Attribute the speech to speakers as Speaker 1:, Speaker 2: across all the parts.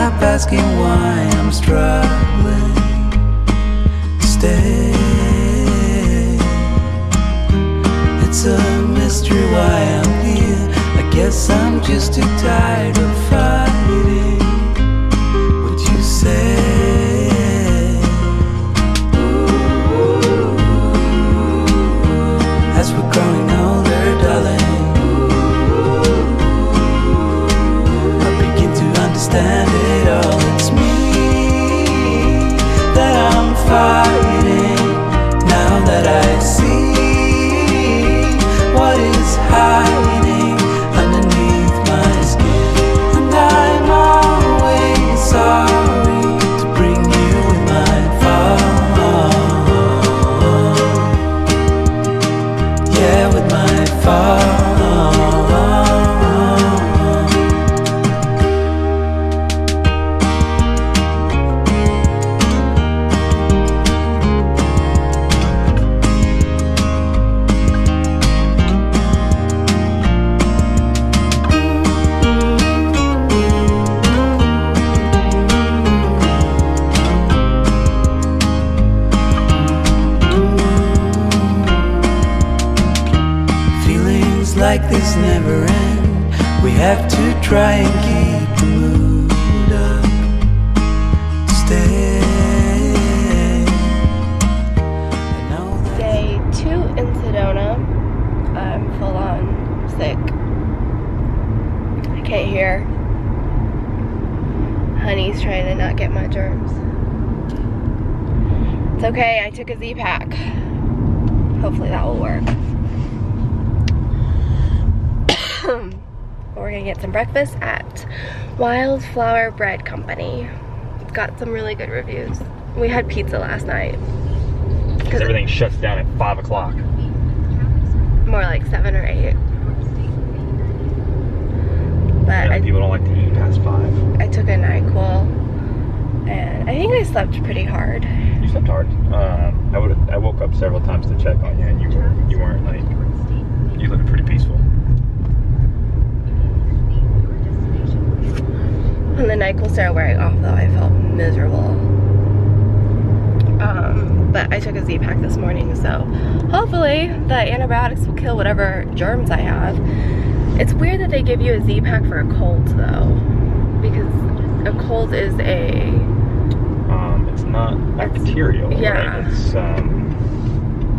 Speaker 1: stop asking why I'm struggling to stay. It's a mystery why I'm here. I guess I'm just too tired of fighting what you say. As we're growing older, darling, I begin to understand it all. It's me that I'm fighting, now that I see what is hiding underneath my skin. And I'm always sorry to bring you in my fall. Yeah, with my fall. Like this never end. We have to try and keep the mood up to stay.
Speaker 2: Day 2 in Sedona. I'm full on sick. I can't hear. Honey's trying to not get my germs. It's okay, I took a Z-Pack. Hopefully that will work. We're gonna get some breakfast at Wildflower Bread Company. It's got some really good reviews. We had pizza last night.
Speaker 3: Because everything shuts down at 5 o'clock.
Speaker 2: More like 7 or 8. But
Speaker 3: Yeah, people don't like to eat past 5.
Speaker 2: I took a NyQuil and I think I slept pretty hard.
Speaker 3: You slept hard. I woke up several times to check on you, and you weren't like, you looked pretty peaceful.
Speaker 2: When the NyQuil started wearing off though, I felt miserable. But I took a Z-Pack this morning, so hopefully the antibiotics will kill whatever germs I have. It's weird that they give you a Z-Pack for a cold though, because a cold is a...
Speaker 3: It's not bacterial,
Speaker 2: yeah.
Speaker 3: Right?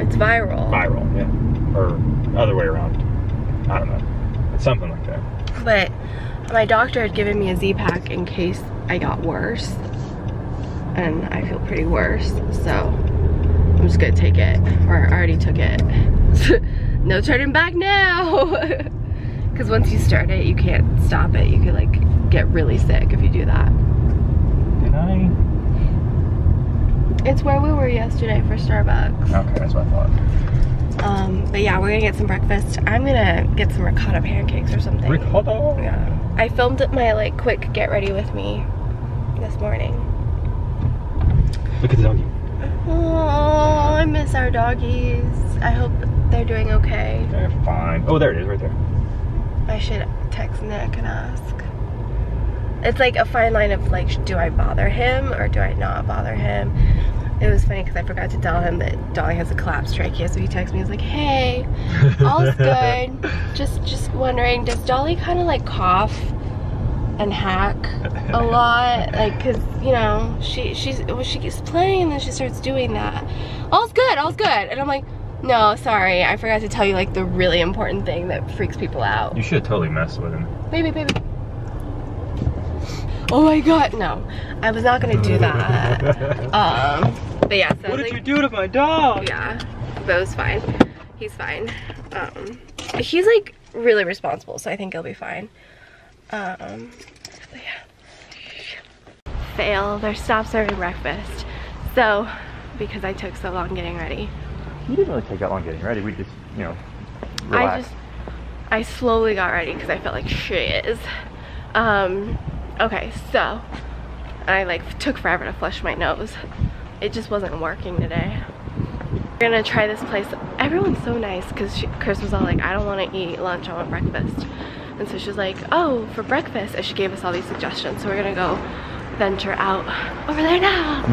Speaker 2: It's viral.
Speaker 3: Viral, yeah. Or other way around. I don't know. It's something like that.
Speaker 2: But my doctor had given me a Z-Pack in case I got worse, and I feel pretty worse, so I'm just gonna take it, or I already took it. No turning back now, because once you start it, you can't stop it. You could like get really sick if you do that.
Speaker 3: Did I?
Speaker 2: It's where we were yesterday for Starbucks.
Speaker 3: Okay, that's what I thought.
Speaker 2: But yeah, we're gonna get some breakfast. I'm gonna get some ricotta pancakes or something.
Speaker 3: Ricotta?
Speaker 2: Yeah. I filmed my like quick get ready with me this morning.
Speaker 3: Look at the doggy.
Speaker 2: Oh, I miss our doggies. I hope they're doing okay.
Speaker 3: They're fine. Oh, there it is, right there.
Speaker 2: I should text Nick and ask. It's like a fine line of like, do I bother him or do I not bother him? It was funny because I forgot to tell him that Dolly has a collapsed trachea, so he texted me. He's like, "Hey, all's good. Just wondering, does Dolly kind of like cough and hack a lot? Like, cause you know she keeps playing and then she starts doing that. All's good, all's good." And I'm like, "No, sorry, I forgot to tell you like the really important thing that freaks people out."
Speaker 3: You should totally mess with him.
Speaker 2: Baby. Oh my god, no. I was not gonna do that. But yeah, so
Speaker 3: what did you do to my dog?
Speaker 2: Yeah, but it was fine. He's fine. He's like really responsible, so I think he'll be fine. But yeah. Fail, they're stop serving breakfast. So, because I took so long getting ready.
Speaker 3: You didn't really take that long getting ready. We just, you know, relaxed.
Speaker 2: I slowly got ready because I felt like shit. Okay, so I like took forever to flush my nose. It just wasn't working today. We're gonna try this place. Everyone's so nice because Chris was all like, I don't want to eat lunch, I want breakfast. And so she's like, oh, for breakfast, and she gave us all these suggestions. So we're gonna go venture out over there now.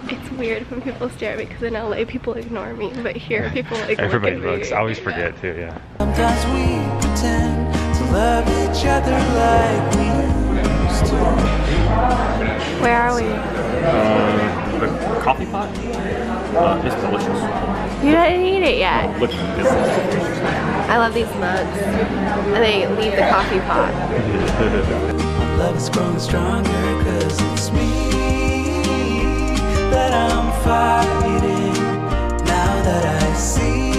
Speaker 2: It's weird when people stare at me because in LA people ignore me, but here people like
Speaker 3: Everybody
Speaker 2: look at
Speaker 3: looks.
Speaker 2: me.
Speaker 3: I always forget too, yeah.
Speaker 1: Sometimes we pretend to love each other like we used to.
Speaker 2: Where are we?
Speaker 3: The coffee pot? It's delicious.
Speaker 2: You didn't eat it yet.
Speaker 3: Look, it's delicious.
Speaker 2: I love these mugs. And they leave the coffee pot.
Speaker 1: My love is growing stronger cause it's me that I'm fighting. Now that I see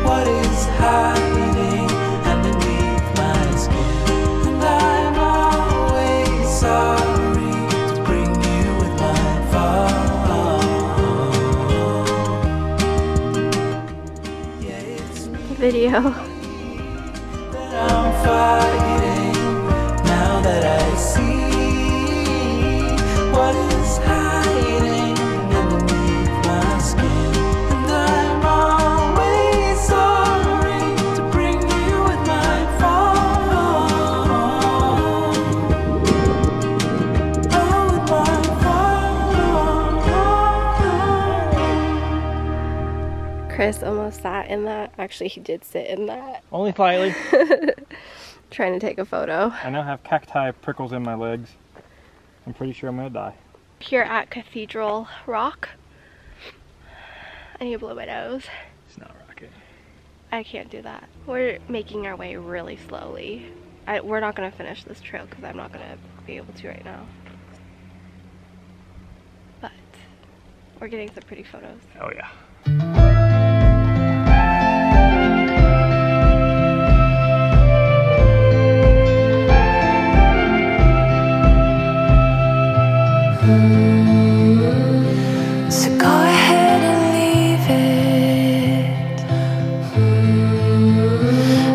Speaker 1: what is hiding underneath my skin, and I'm always sorry to bring you with my fall. Yeah, it's me
Speaker 2: Video.
Speaker 1: that I'm fighting. Now that I see what is hiding underneath my skin, and I'm always sorry to bring you with my fall. Oh, with my fall.
Speaker 2: Chris almost sat in that. Actually, he did sit in that.
Speaker 3: Only slightly.
Speaker 2: Trying to take a photo.
Speaker 3: I now have cacti prickles in my legs. I'm pretty sure I'm gonna die.
Speaker 2: Here at Cathedral Rock. I need to blow my nose.
Speaker 3: It's not rocking.
Speaker 2: I can't do that. We're making our way really slowly. We're not going to finish this trail because I'm not going to be able to right now. But we're getting some pretty photos.
Speaker 3: Oh yeah.
Speaker 1: So go ahead and leave it.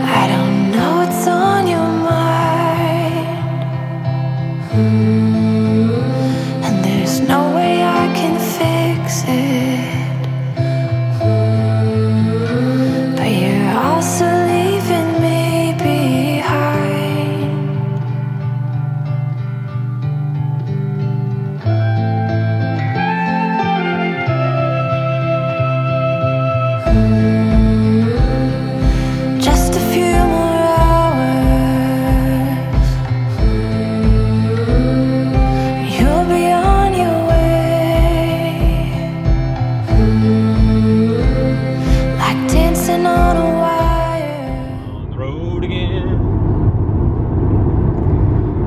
Speaker 1: I don't know what's on your mind, and there's no way I can fix it. But you're also leaving me behind. Just a few more hours, you'll be on your way, like dancing on a wire.
Speaker 3: On the road again.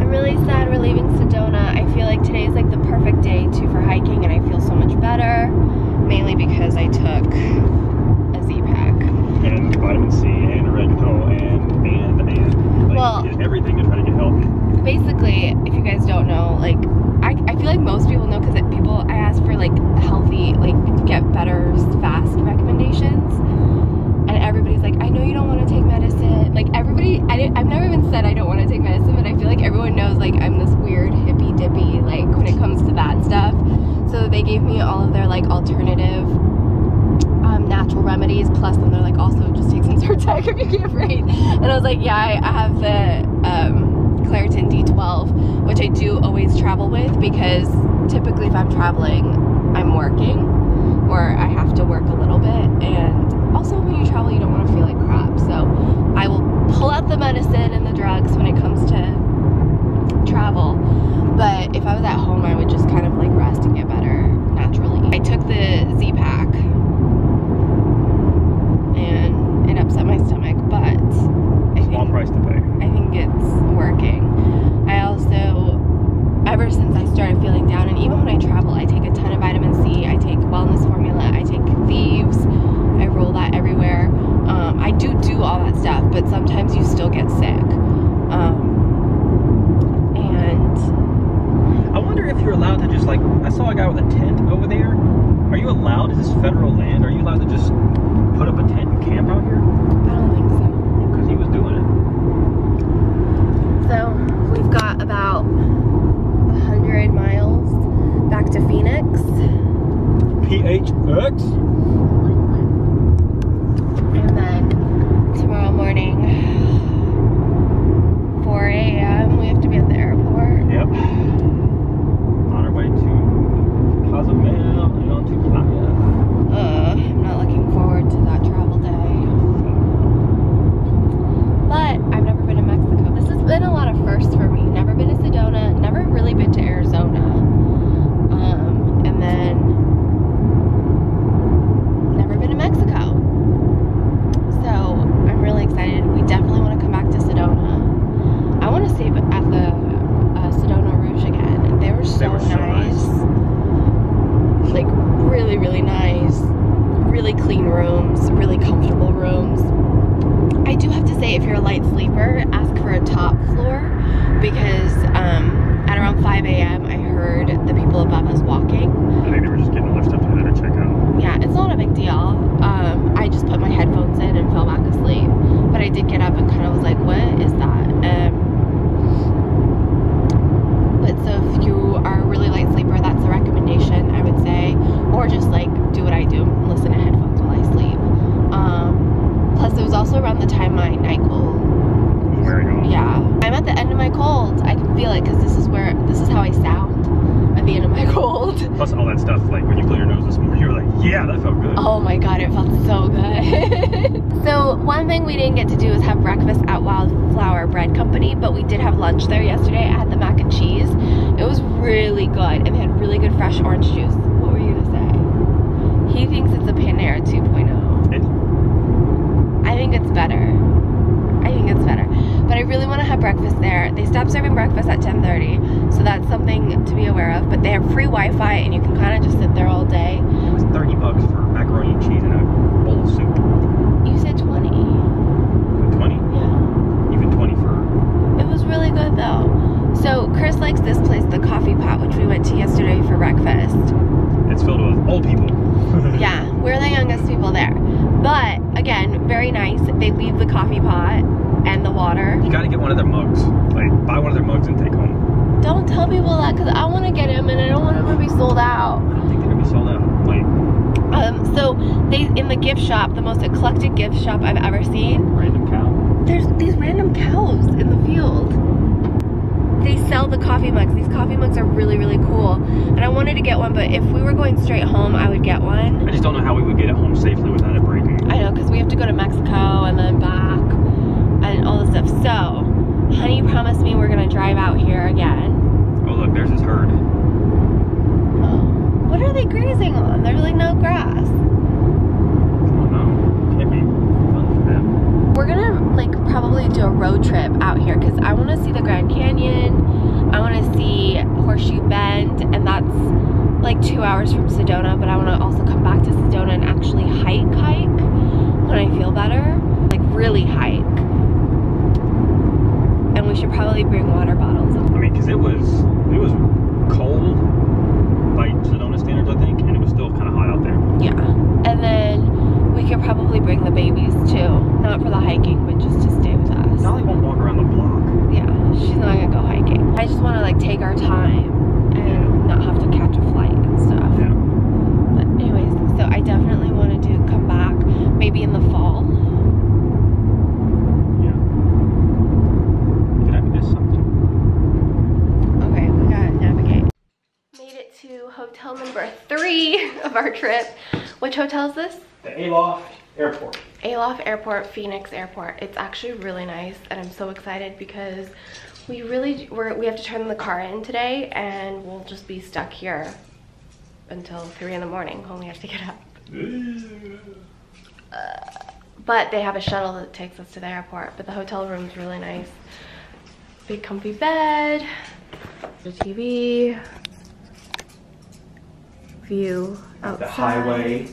Speaker 2: I'm really sad we're leaving Sedona. I feel like today's like the perfect day for hiking and I feel so much better. Mainly because I took a Z-Pack.
Speaker 3: And vitamin C and oregano and like
Speaker 2: Well-
Speaker 3: everything to try to get healthy.
Speaker 2: Basically, if you guys don't know, like I feel like most people know because I ask for like healthy, like get better fast recommendations, and everybody's like, I know you don't want to take medicine. Like everybody, I've never even said I don't want to take medicine, but I feel like everyone knows like I'm this weird hippy dippy like when it comes to that stuff. So they gave me all of their like alternative natural remedies, plus then they're like also just take some Zyrtec if you can't breathe. And I was like, yeah, I have the Claritin D12, which I do always travel with because typically if I'm traveling, I'm working or I have to work a little bit, and also when you travel you don't want to feel like crap, so I will pull out the medicine and the drugs when it comes to travel. But if I was at home I would just kind of like rest and get better naturally. I took the Z-Pack and it upset my stomach, but
Speaker 3: Small price to pay.
Speaker 2: I think it's working. I also, ever since I started feeling down, and even when I travel, I take a ton of vitamin C, I take wellness formula, I take Thieves, I roll that everywhere. I do all that stuff, but sometimes you still get sick. And
Speaker 3: I wonder if you're allowed to just like, I saw a guy with a tent over there. Are you allowed, is this federal land? Are you allowed to just put up a tent and camp out here?
Speaker 2: I don't think so.
Speaker 3: Because he was doing it.
Speaker 2: So we've got about 100 miles back to Phoenix.
Speaker 3: PHX?
Speaker 2: And then tomorrow morning, 4 sleeper, ask for a top floor, because at around 5 a.m. I heard the people above us walking.
Speaker 3: I think they were just getting all their stuff together to check out.
Speaker 2: Yeah, it's not a big deal. I just put my headphones in and fell back asleep, but I did get up and kind of was like, what is that? But so if you are a really light sleeper, that's a recommendation, I would say, or just like do what I do, listen to headphones while I sleep. Plus it was also around the time my night cold.
Speaker 3: Wearing off.
Speaker 2: Yeah, I'm at the end of my cold. I can feel it because this is how I sound at the end of my cold.
Speaker 3: Plus all that stuff, like when you blew your nose this morning, you were like, yeah, that felt good.
Speaker 2: Oh my god, it felt so good. So one thing we didn't get to do is have breakfast at Wildflower Bread Company, but we did have lunch there yesterday. I had the mac and cheese. It was really good, and they had really good fresh orange juice. What were you gonna say? He thinks it's a Panera 2.0. I think it's better. But I really want to have breakfast there. They stopped serving breakfast at 10:30, so that's something to be aware of. But they have free Wi-Fi, and you can kind of just sit there all day.
Speaker 3: It was $30 for macaroni and cheese and a bowl of soup.
Speaker 2: You said 20.
Speaker 3: 20?
Speaker 2: Yeah.
Speaker 3: Even 20 for...
Speaker 2: It was really good though. So Chris likes this place, the Coffee Pot, which we went to yesterday for breakfast.
Speaker 3: It's filled with old people.
Speaker 2: Yeah, we're the youngest people there. But again, very nice. They leave the coffee pot and the water.
Speaker 3: You gotta get one of their mugs. Like, buy one of their mugs and take home.
Speaker 2: Don't tell people that, because I want to get him and I don't want him to be sold out.
Speaker 3: I don't think they're gonna be sold out. Like,
Speaker 2: So they, in the gift shop, the most eclectic gift shop I've ever seen.
Speaker 3: random cow.
Speaker 2: There's these random cows in the field. They sell the coffee mugs. These coffee mugs are really, really cool. And I wanted to get one, but if we were going straight home, I would get one.
Speaker 3: I just don't know how we would get it home safely without it breaking.
Speaker 2: I know, because we have to go to Mexico and then back and all this stuff. So, Honey promised me we're gonna drive out here again.
Speaker 3: Oh look, there's his herd.
Speaker 2: Oh, what are they grazing on? There's like no grass.
Speaker 3: Oh no, can't be fun for them.
Speaker 2: We're gonna like probably do a road trip out here because I want to see the Grand Canyon. I want to see Horseshoe Bend, and that's like 2 hours from Sedona. But I want to also come back to Sedona and actually hike when I feel better, like really hike. And we should probably bring water bottles.
Speaker 3: I mean, because it was cold by Sedona standards, I think, and it was still kind of hot out there.
Speaker 2: Yeah, and then we could probably bring the babies too, not for the hiking, but just to stay with us.
Speaker 3: Dolly won't walk around the block.
Speaker 2: Yeah, she's not gonna go hiking. I just want to like take our time and not have to catch a flight and stuff.
Speaker 3: Yeah.
Speaker 2: But anyways, so I definitely wanted to come back maybe in the fall.
Speaker 3: Yeah. Did I miss something?
Speaker 2: Okay, we gotta navigate. Made it to hotel number 3 of our trip. Which hotel is this?
Speaker 3: The Aloft Airport.
Speaker 2: Aloft Airport, Phoenix Airport. It's actually really nice, and I'm so excited because we have to turn the car in today, and we'll just be stuck here until 3 in the morning when we have to get up. But they have a shuttle that takes us to the airport. But the hotel room's really nice. Big comfy bed, the TV, view outside.
Speaker 3: The highway.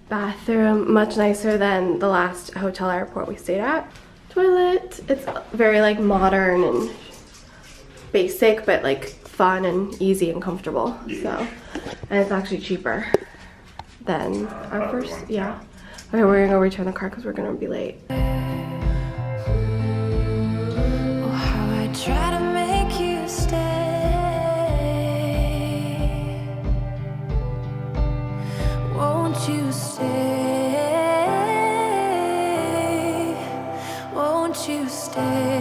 Speaker 2: Bathroom, much nicer than the last hotel airport we stayed at. Toilet, it's very like modern and basic, but like fun and easy and comfortable.
Speaker 3: Yeah.
Speaker 2: So, and it's actually cheaper than our first, yeah. Okay, we're gonna go return the car because we're gonna be late.
Speaker 1: Oh, how I try to make you stay. Won't you stay? Won't you stay?